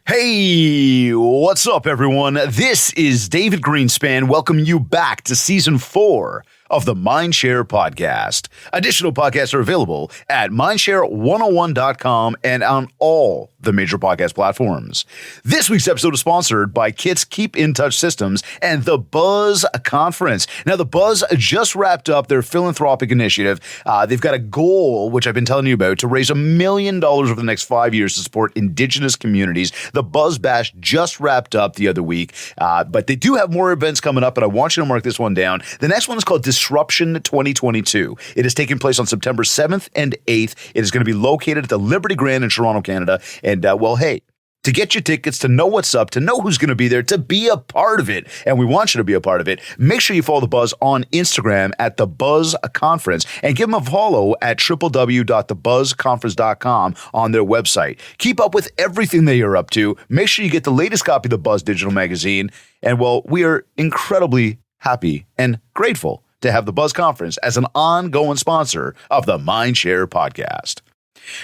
Hey, what's up, everyone? This is David Greenspan. Welcome you back to season 4 of the Mindshare podcast. Additional podcasts are available at mindshare101.com and on all the major podcast platforms. This week's episode is sponsored by Kit's Keep in Touch Systems and the Buzz Conference. Now, the Buzz just wrapped up their philanthropic initiative. They've got a goal, which I've been telling you about, to raise $1 million over the next 5 years to support Indigenous communities. The Buzz Bash just wrapped up the other week, but they do have more events coming up, and I want you to mark this one down. The next one is called Disruption 2022. It is taking place on September 7th and 8th. It is going to be located at the Liberty Grand in Toronto, Canada. And, hey, to get your tickets, to know what's up, to know who's going to be there, to be a part of it, and we want you to be a part of it, make sure you follow The Buzz on Instagram at The Buzz Conference and give them a follow at www.thebuzzconference.com on their website. Keep up with everything they are up to. Make sure you get the latest copy of The Buzz digital magazine. And, we are incredibly happy and grateful to have The Buzz Conference as an ongoing sponsor of the Mindshare podcast.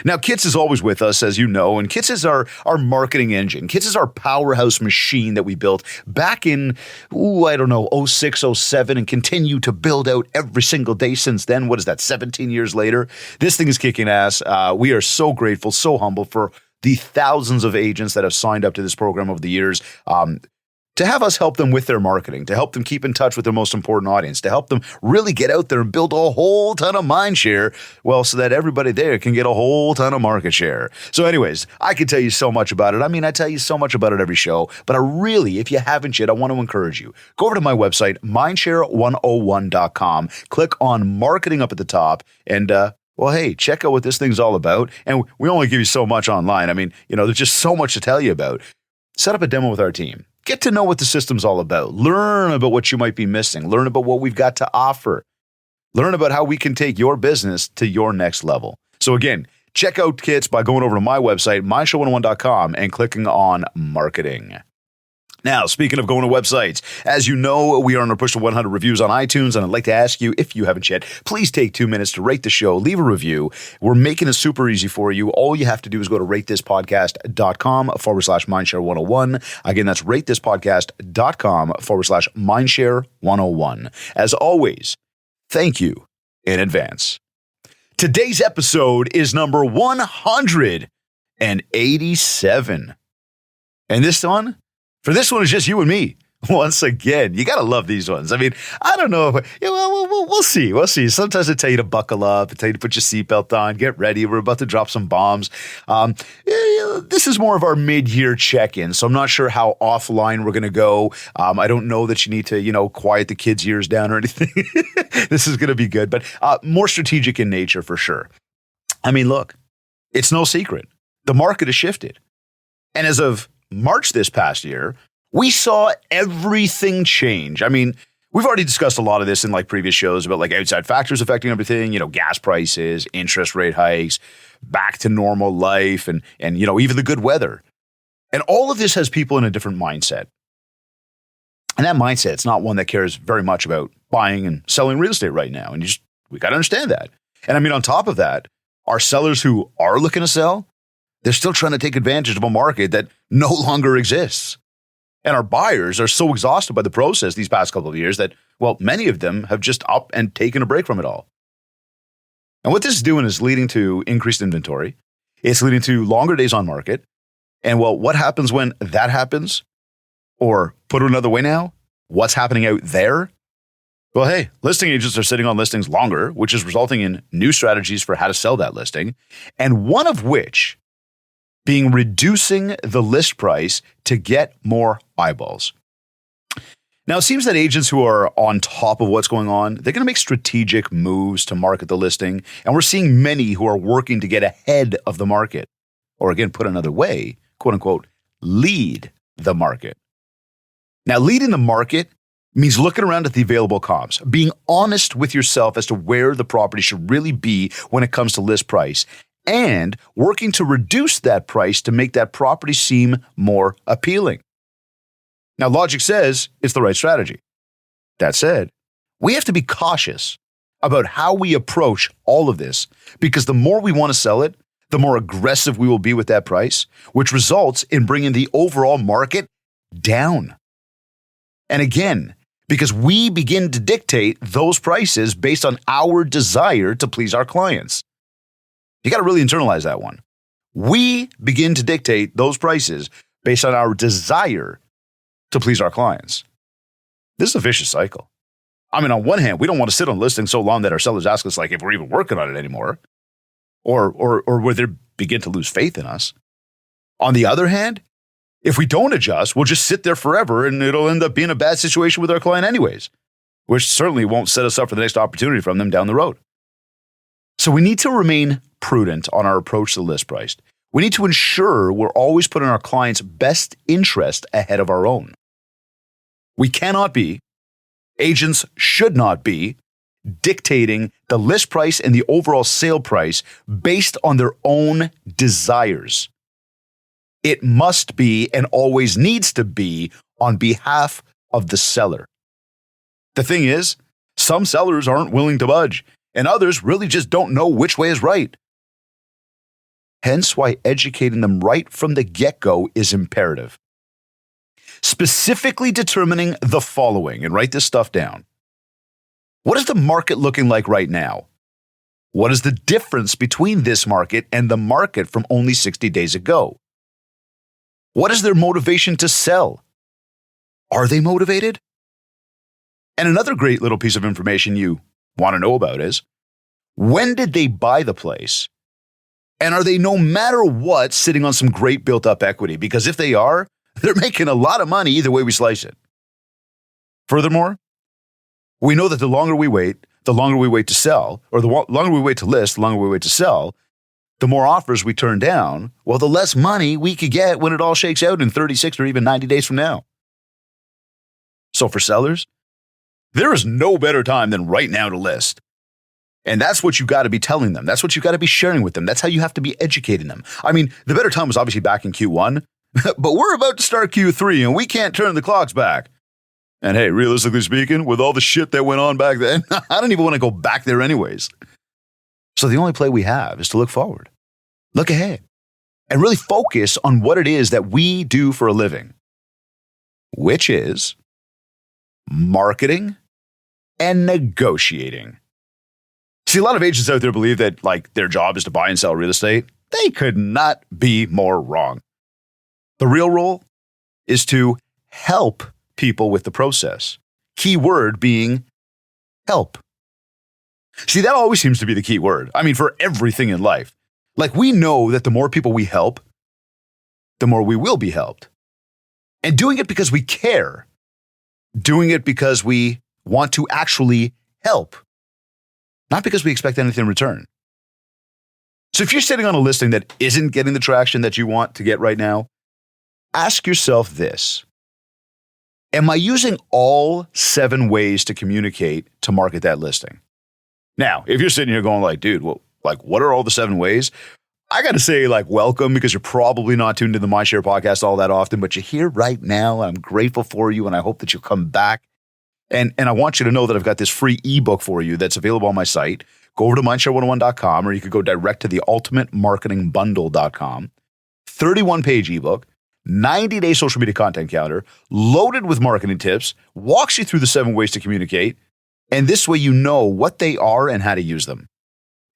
Now, Kits is always with us, as you know, and Kits is our marketing engine. Kits is our powerhouse machine that we built back in, 06, 07, and continue to build out every single day since then. What is that, 17 years later? This thing is kicking ass. We are so grateful, so humble for the thousands of agents that have signed up to this program over the years. To have us help them with their marketing, to help them keep in touch with their most important audience, to help them really get out there and build a whole ton of mind share, so that everybody there can get a whole ton of market share. So anyways, I can tell you so much about it. I tell you so much about it every show, but if you haven't yet, I want to encourage you. Go over to my website, mindshare101.com, click on marketing up at the top, and hey, check out what this thing's all about. And we only give you so much online. There's just so much to tell you about. Set up a demo with our team. Get to know what the system's all about. Learn about what you might be missing. Learn about what we've got to offer. Learn about how we can take your business to your next level. So again, check out Kits by going over to my website, mindshare101.com, and clicking on marketing. Now, speaking of going to websites, as you know, we are on a push to 100 reviews on iTunes, and I'd like to ask you, if you haven't yet, please take 2 minutes to rate the show, leave a review. We're making it super easy for you. All you have to do is go to ratethispodcast.com/mindshare101. Again, that's ratethispodcast.com/mindshare101. As always, thank you in advance. Today's episode is number 187. And for this one, it's just you and me. Once again, you got to love these ones. I don't know. We'll see. We'll see. Sometimes I tell you to buckle up, I tell you to put your seatbelt on, get ready. We're about to drop some bombs. This is more of our mid-year check-in, so I'm not sure how offline we're going to go. I don't know that you need to, quiet the kids' ears down or anything. This is going to be good, but more strategic in nature for sure. Look, it's no secret. The market has shifted. And as of March this past year, we saw everything change. We've already discussed a lot of this in previous shows about outside factors affecting everything, gas prices, interest rate hikes, back to normal life, and even the good weather. And all of this has people in a different mindset. And that mindset, it's not one that cares very much about buying and selling real estate right now. And we got to understand that. And on top of that, our sellers who are looking to sell, they're still trying to take advantage of a market that no longer exists. And our buyers are so exhausted by the process these past couple of years that, many of them have just up and taken a break from it all. And what this is doing is leading to increased inventory. It's leading to longer days on market. And what happens when that happens? Or put it another way now, what's happening out there? Hey, listing agents are sitting on listings longer, which is resulting in new strategies for how to sell that listing. And one of which being reducing the list price to get more eyeballs. Now, it seems that agents who are on top of what's going on, they're going to make strategic moves to market the listing. And we're seeing many who are working to get ahead of the market. Or again, put another way, quote unquote, lead the market. Now, leading the market means looking around at the available comps, being honest with yourself as to where the property should really be when it comes to list price, and working to reduce that price to make that property seem more appealing. Now, logic says it's the right strategy. That said, we have to be cautious about how we approach all of this, because the more we want to sell it, the more aggressive we will be with that price, which results in bringing the overall market down. And again, because we begin to dictate those prices based on our desire to please our clients. You got to really internalize that one. We begin to dictate those prices based on our desire to please our clients. This is a vicious cycle. I mean, on one hand, we don't want to sit on listing so long that our sellers ask us like if we're even working on it anymore, or where they begin to lose faith in us. On the other hand, if we don't adjust, we'll just sit there forever and it'll end up being a bad situation with our client anyways, which certainly won't set us up for the next opportunity from them down the road. So we need to remain prudent on our approach to the list price. We need to ensure we're always putting our client's best interest ahead of our own. We cannot be, agents should not be, dictating the list price and the overall sale price based on their own desires. It must be and always needs to be on behalf of the seller. The thing is, some sellers aren't willing to budge, and others really just don't know which way is right. Hence why educating them right from the get-go is imperative. Specifically determining the following, and write this stuff down. What is the market looking like right now? What is the difference between this market and the market from only 60 days ago? What is their motivation to sell? Are they motivated? And another great little piece of information you want to know about is, when did they buy the place? And are they, no matter what, sitting on some great built-up equity? Because if they are, they're making a lot of money either way we slice it. Furthermore, we know that the longer we wait to sell, or the longer we wait to list, the longer we wait to sell, the more offers we turn down, well, the less money we could get when it all shakes out in 36 or even 90 days from now. So for sellers, there is no better time than right now to list. And that's what you got to be telling them. That's what you got to be sharing with them. That's how you have to be educating them. I mean, the better time was obviously back in Q1, but we're about to start Q3 and we can't turn the clocks back. And hey, realistically speaking, with all the shit that went on back then, I don't even want to go back there anyways. So the only play we have is to look forward, look ahead, and really focus on what it is that we do for a living, which is marketing and negotiating. See, a lot of agents out there believe that like their job is to buy and sell real estate. They could not be more wrong. The real role is to help people with the process. Key word being help. See, that always seems to be the key word. I mean, for everything in life. Like we know that the more people we help, the more we will be helped. And doing it because we care. Doing it because we want to actually help. Not because we expect anything in return. So if you're sitting on a listing that isn't getting the traction that you want to get right now, ask yourself this. Am I using all 7 ways to communicate to market that listing? Now, if you're sitting here going like, dude, well, like, what are all the 7 ways? I got to say, like, welcome, because you're probably not tuned to the Mindshare podcast all that often, but you're here right now. I'm grateful for you, and I hope that you'll come back. And I want you to know that I've got this free ebook for you that's available on my site. Go over to mindshare101.com, or you could go direct to the ultimatemarketingbundle.com. 31-page ebook, 90-day social media content calendar, loaded with marketing tips, walks you through the 7 ways to communicate, and this way you know what they are and how to use them.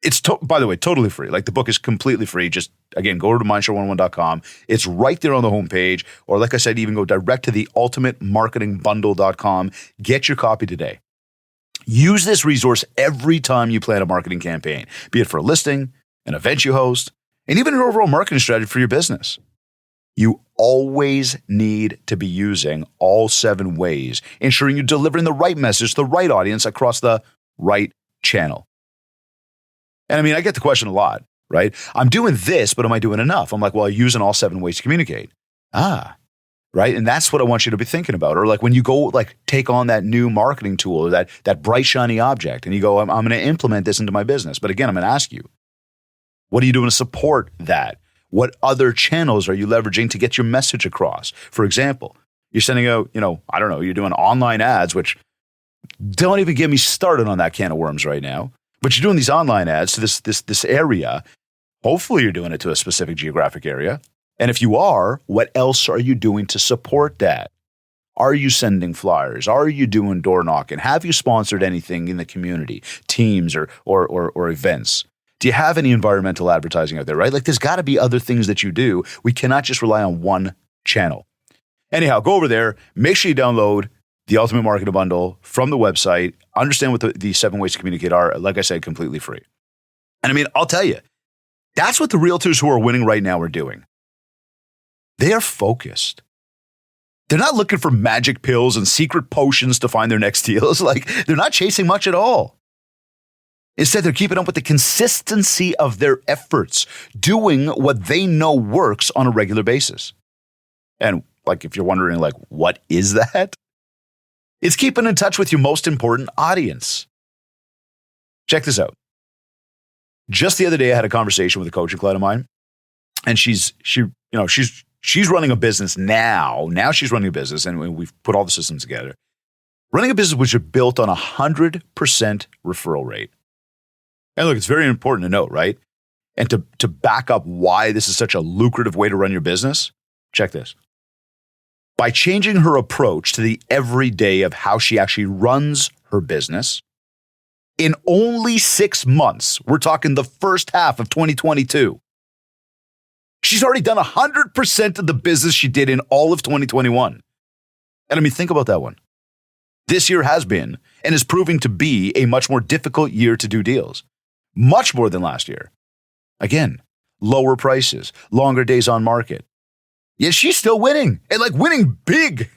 It's, by the way, totally free. Like the book is completely free. Just, again, go over to mindshare101.com. It's right there on the homepage. Or like I said, even go direct to the ultimatemarketingbundle.com. Get your copy today. Use this resource every time you plan a marketing campaign, be it for a listing, an event you host, and even an overall marketing strategy for your business. You always need to be using all 7 ways, ensuring you're delivering the right message to the right audience across the right channel. And I mean, I get the question a lot, right? I'm doing this, but am I doing enough? I'm like, well, I'm using all 7 ways to communicate. Right? And that's what I want you to be thinking about. Or like when you go like take on that new marketing tool, or that bright, shiny object, and you go, I'm going to implement this into my business. But again, I'm going to ask you, what are you doing to support that? What other channels are you leveraging to get your message across? For example, you're sending out, I don't know, you're doing online ads, which don't even get me started on that can of worms right now. But you're doing these online ads to this area. Hopefully you're doing it to a specific geographic area. And if you are, what else are you doing to support that? Are you sending flyers? Are you doing door knocking? Have you sponsored anything in the community, teams or events? Do you have any environmental advertising out there, right? Like there's got to be other things that you do. We cannot just rely on one channel. Anyhow, go over there. Make sure you download the Ultimate Marketing Bundle from the website. Understand what the 7 ways to communicate are. Like I said, completely free. And I mean, I'll tell you, that's what the realtors who are winning right now are doing. They are focused. They're not looking for magic pills and secret potions to find their next deals. Like they're not chasing much at all. Instead, they're keeping up with the consistency of their efforts, doing what they know works on a regular basis. And like, if you're wondering, like, what is that? It's keeping in touch with your most important audience. Check this out. Just the other day, I had a conversation with a coaching client of mine, and she's running a business now. Now she's running a business, and we've put all the systems together. Running a business which is built on 100% referral rate. And look, it's very important to note, right? And to back up why this is such a lucrative way to run your business, check this. By changing her approach to the everyday of how she actually runs her business, in only 6 months, we're talking the first half of 2022, she's already done 100% of the business she did in all of 2021. And I mean, think about that one. This year has been and is proving to be a much more difficult year to do deals. Much more than last year. Again, lower prices, longer days on market. Yet she's still winning, and like winning big.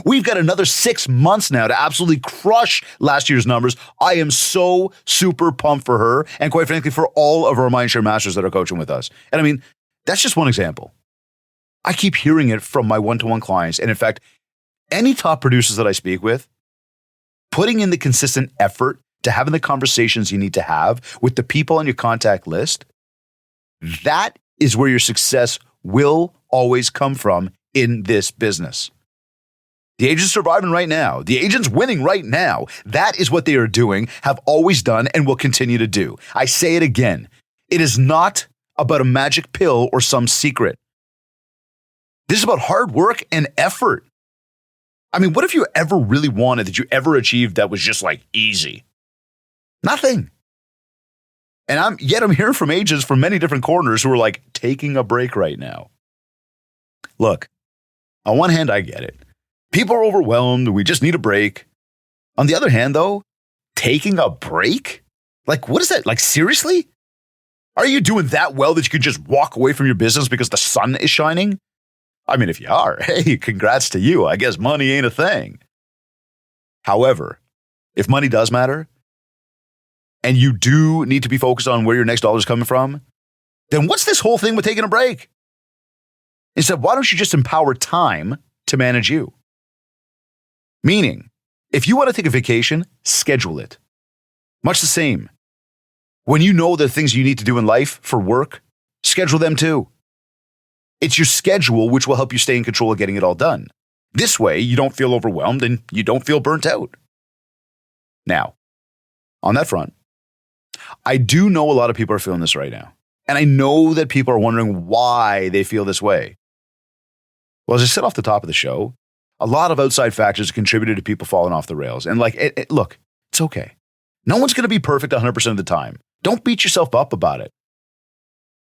We've got another 6 months now to absolutely crush last year's numbers. I am so super pumped for her, and quite frankly, for all of our Mindshare Masters that are coaching with us. And I mean, that's just one example. I keep hearing it from my one-to-one clients, and in fact, any top producers that I speak with, putting in the consistent effort to having the conversations you need to have with the people on your contact list, that is where your success will always come from in this business. The agent's surviving right now. The agent's winning right now. That is what they are doing, have always done, and will continue to do. I say it again. It is not about a magic pill or some secret. This is about hard work and effort. I mean, what if you ever really wanted that you ever achieved that was just like easy? Nothing. And I'm hearing from agents from many different corners who are like taking a break right now. Look, on one hand, I get it. People are overwhelmed. We just need a break. On the other hand, though, taking a break? Like, what is that? Like, seriously? Are you doing that well that you could just walk away from your business because the sun is shining? I mean, if you are, hey, congrats to you. I guess money ain't a thing. However, if money does matter, and you do need to be focused on where your next dollar is coming from, then what's this whole thing with taking a break? Instead, why don't you just empower time to manage you? Meaning, if you want to take a vacation, schedule it. Much the same. When you know the things you need to do in life for work, schedule them too. It's your schedule which will help you stay in control of getting it all done. This way, you don't feel overwhelmed and you don't feel burnt out. Now, on that front, I do know a lot of people are feeling this right now. And I know that people are wondering why they feel this way. Well, as I said off the top of the show, a lot of outside factors contributed to people falling off the rails. And look, it's okay. No one's going to be perfect 100% of the time. Don't beat yourself up about it.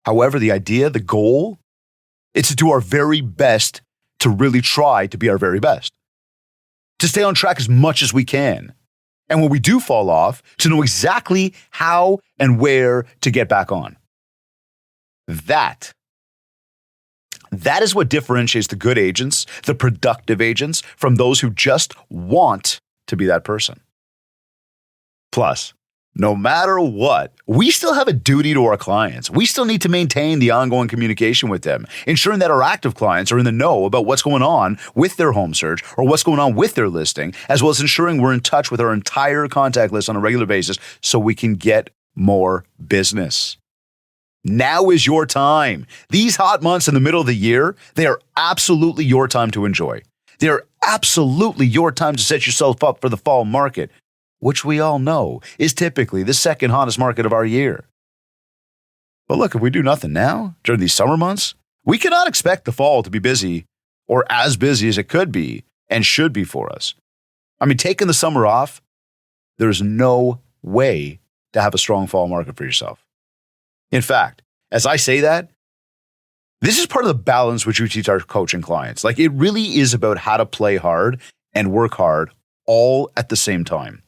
However, the idea, the goal, is to do our very best to really try to be our very best. To stay on track as much as we can. And when we do fall off, to know exactly how and where to get back on. That is what differentiates the good agents, the productive agents, from those who just want to be that person. Plus, no matter what, we still have a duty to our clients. We still need to maintain the ongoing communication with them, ensuring that our active clients are in the know about what's going on with their home search or what's going on with their listing, as well as ensuring we're in touch with our entire contact list on a regular basis so we can get more business. Now is your time. These hot months in the middle of the year, they are absolutely your time to enjoy. They are absolutely your time to set yourself up for the fall market, which we all know is typically the second hottest market of our year. But look, if we do nothing now during these summer months, we cannot expect the fall to be busy or as busy as it could be and should be for us. I mean, taking the summer off, there's no way to have a strong fall market for yourself. In fact, as I say that, this is part of the balance which we teach our coaching clients. Like, it really is about how to play hard and work hard all at the same time.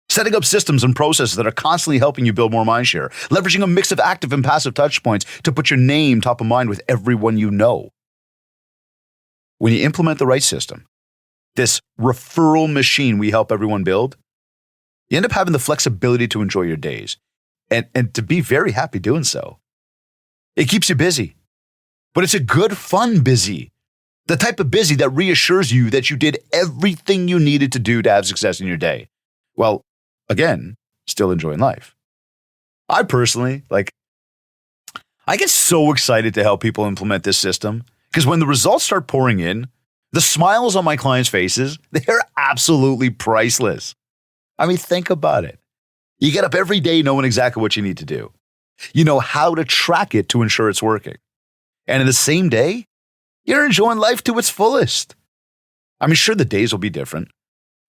Setting up systems and processes that are constantly helping you build more mindshare, leveraging a mix of active and passive touch points to put your name top of mind with everyone you know. When you implement the right system, this referral machine we help everyone build, you end up having the flexibility to enjoy your days and to be very happy doing so. It keeps you busy, but it's a good, fun busy. The type of busy that reassures you that you did everything you needed to do to have success in your day. Well, again, still enjoying life. I personally, I get so excited to help people implement this system because when the results start pouring in, the smiles on my clients' faces, they're absolutely priceless. I mean, think about it. You get up every day knowing exactly what you need to do. You know how to track it to ensure it's working. And in the same day, you're enjoying life to its fullest. I mean, sure, the days will be different,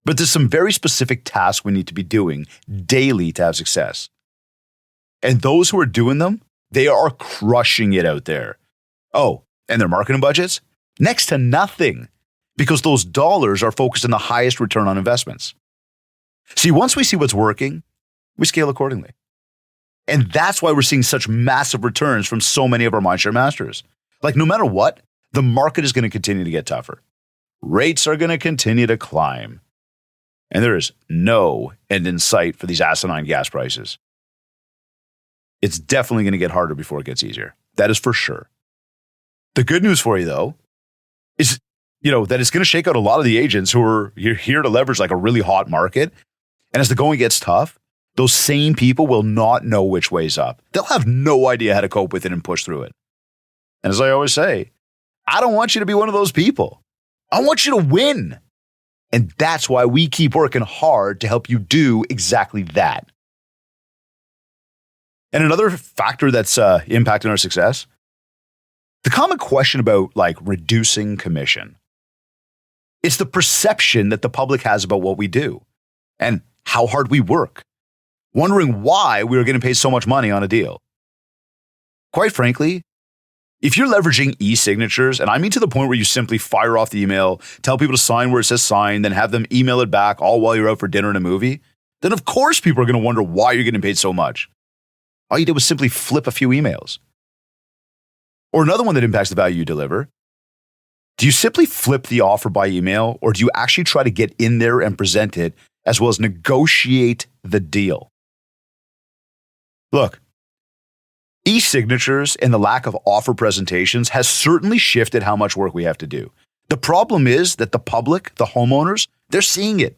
but there's some very specific tasks we need to be doing daily to have success. And those who are doing them, they are crushing it out there. Oh, and their marketing budgets? Next to nothing, because those dollars are focused on the highest return on investments. See, once we see what's working, we scale accordingly. And that's why we're seeing such massive returns from so many of our mindshare masters. Like, no matter what, the market is going to continue to get tougher. Rates are going to continue to climb. And there is no end in sight for these asinine gas prices. It's definitely going to get harder before it gets easier. That is for sure. The good news for you, though, is that it's going to shake out a lot of the agents who are here to leverage like a really hot market. And as the going gets tough, those same people will not know which way's up. They'll have no idea how to cope with it and push through it. And as I always say, I don't want you to be one of those people. I want you to win. And that's why we keep working hard to help you do exactly that. And another factor that's impacting our success, the common question about reducing commission. It's the perception that the public has about what we do and how hard we work, wondering why we are getting paid so much money on a deal. Quite frankly, if you're leveraging e-signatures, and I mean to the point where you simply fire off the email, tell people to sign where it says sign, then have them email it back all while you're out for dinner and a movie, then of course people are going to wonder why you're getting paid so much. All you did was simply flip a few emails. Or another one that impacts the value you deliver. Do you simply flip the offer by email, or do you actually try to get in there and present it as well as negotiate the deal? Look, e-signatures and the lack of offer presentations has certainly shifted how much work we have to do. The problem is that the public, the homeowners, they're seeing it.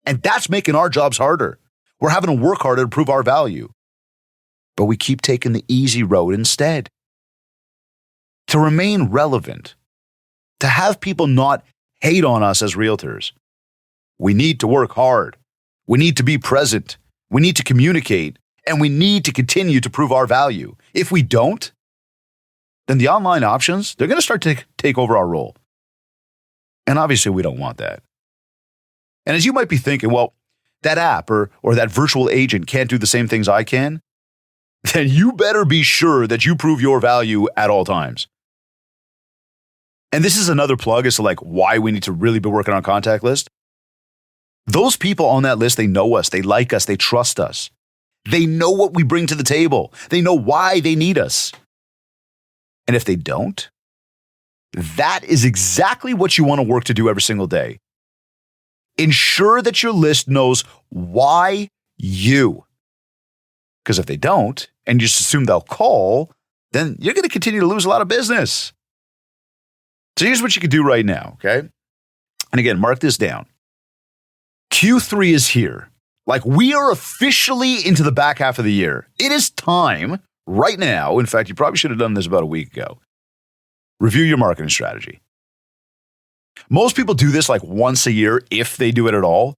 And that's making our jobs harder. We're having to work harder to prove our value. But we keep taking the easy road instead. To remain relevant, to have people not hate on us as realtors, we need to work hard. We need to be present. We need to communicate. And we need to continue to prove our value. If we don't, then the online options, they're going to start to take over our role. And obviously, we don't want that. And as you might be thinking, well, that app or that virtual agent can't do the same things I can, then you better be sure that you prove your value at all times. And this is another plug as to why we need to really be working on our contact list. Those people on that list, they know us, they like us, they trust us. They know what we bring to the table. They know why they need us. And if they don't, that is exactly what you want to work to do every single day. Ensure that your list knows why you. Because if they don't, and you just assume they'll call, then you're going to continue to lose a lot of business. So here's what you can do right now, okay? And again, mark this down. Q3 is here. We are officially into the back half of the year. It is time right now. In fact, you probably should have done this about a week ago. Review your marketing strategy. Most people do this once a year if they do it at all.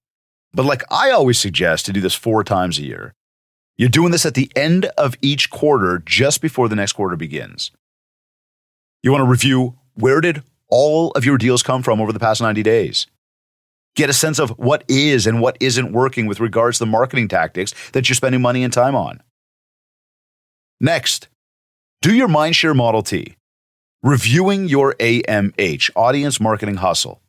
But I always suggest to do this 4 times a year. You're doing this at the end of each quarter, just before the next quarter begins. You want to review, where did all of your deals come from over the past 90 days? Get a sense of what is and what isn't working with regards to the marketing tactics that you're spending money and time on. Next, do your Mindshare Model T, reviewing your AMH, Audience Marketing Hustle.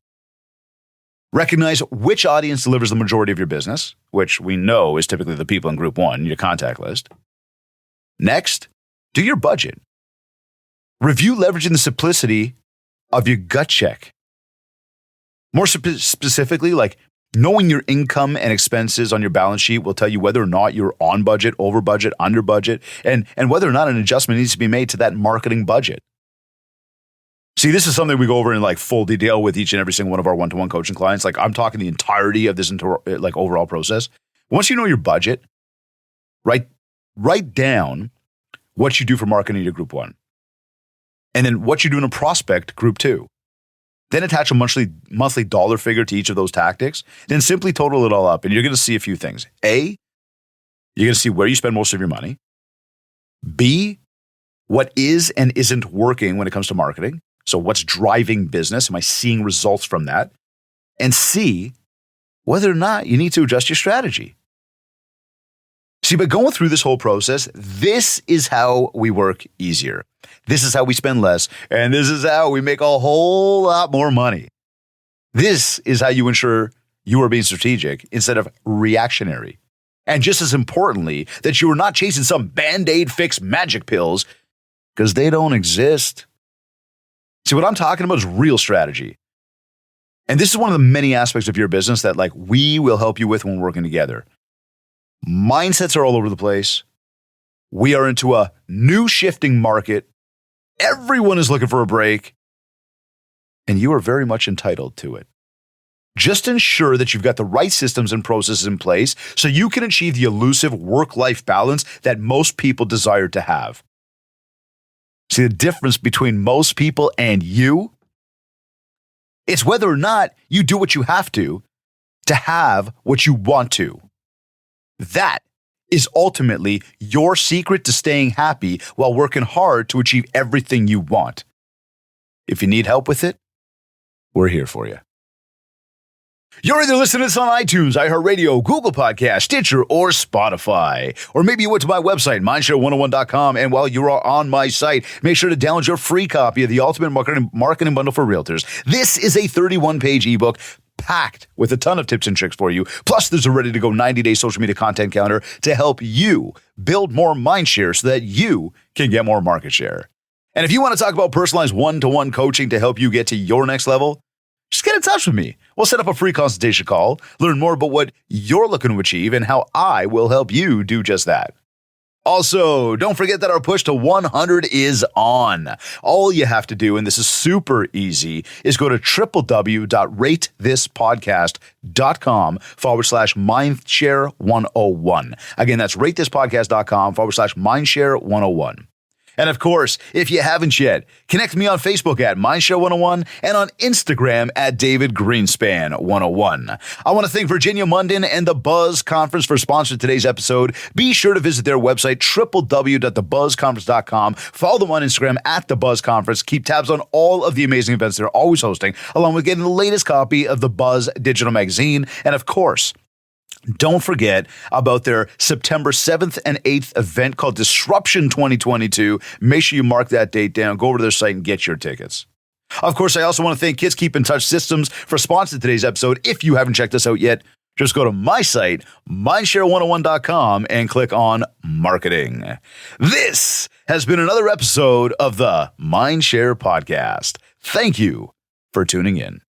Recognize which audience delivers the majority of your business, which we know is typically the people in Group 1, your contact list. Next, do your budget. Review leveraging the simplicity of your gut check. More specifically, like knowing your income and expenses on your balance sheet will tell you whether or not you're on budget, over budget, under budget, and whether or not an adjustment needs to be made to that marketing budget. See, this is something we go over in like full detail with each and every single one of our one-to-one coaching clients. Like I'm talking the entirety of this overall process. Once you know your budget, write down what you do for marketing to Group 1, and then what you do in a prospect Group 2. Then attach a monthly dollar figure to each of those tactics. Then simply total it all up, and you're going to see a few things. A, you're going to see where you spend most of your money. B, what is and isn't working when it comes to marketing. So what's driving business? Am I seeing results from that? And C, whether or not you need to adjust your strategy. See, by going through this whole process, this is how we work easier. This is how we spend less, and this is how we make a whole lot more money. This is how you ensure you are being strategic instead of reactionary. And just as importantly, that you are not chasing some Band-Aid fix magic pills, because they don't exist. See, what I'm talking about is real strategy. And this is one of the many aspects of your business that we will help you with when we're working together. Mindsets are all over the place. We are into a new shifting market. Everyone is looking for a break, and you are very much entitled to it. Just ensure that you've got the right systems and processes in place so you can achieve the elusive work-life balance that most people desire to have. See, the difference between most people and you? It's whether or not you do what you have to have what you want to. That is ultimately your secret to staying happy while working hard to achieve everything you want. If you need help with it, we're here for you. You're either listening to this on iTunes, iHeartRadio, Google Podcasts, Stitcher, or Spotify. Or maybe you went to my website, mindshare101.com, and while you are on my site, make sure to download your free copy of the Ultimate Marketing Bundle for Realtors. This is a 31-page ebook packed with a ton of tips and tricks for you. Plus, there's a ready-to-go 90-day social media content counter to help you build more mind share so that you can get more market share. And if you want to talk about personalized one-to-one coaching to help you get to your next level, just get in touch with me. We'll set up a free consultation call, learn more about what you're looking to achieve, and how I will help you do just that. Also, don't forget that our push to 100 is on. All you have to do, and this is super easy, is go to www.ratethispodcast.com/mindshare101. Again, that's ratethispodcast.com/mindshare101. And of course, if you haven't yet, connect me on Facebook at Mindshare101 and on Instagram at David Greenspan 101. I want to thank Virginia Munden and the Buzz Conference for sponsoring today's episode. Be sure to visit their website, www.thebuzzconference.com. Follow them on Instagram at The Buzz Conference. Keep tabs on all of the amazing events they're always hosting, along with getting the latest copy of the Buzz digital magazine. And of course, don't forget about their September 7th and 8th event called Disruption 2022. Make sure you mark that date down. Go over to their site and get your tickets. Of course, I also want to thank Kids Keep in Touch Systems for sponsoring today's episode. If you haven't checked us out yet, just go to my site, mindshare101.com, and click on Marketing. This has been another episode of the Mindshare Podcast. Thank you for tuning in.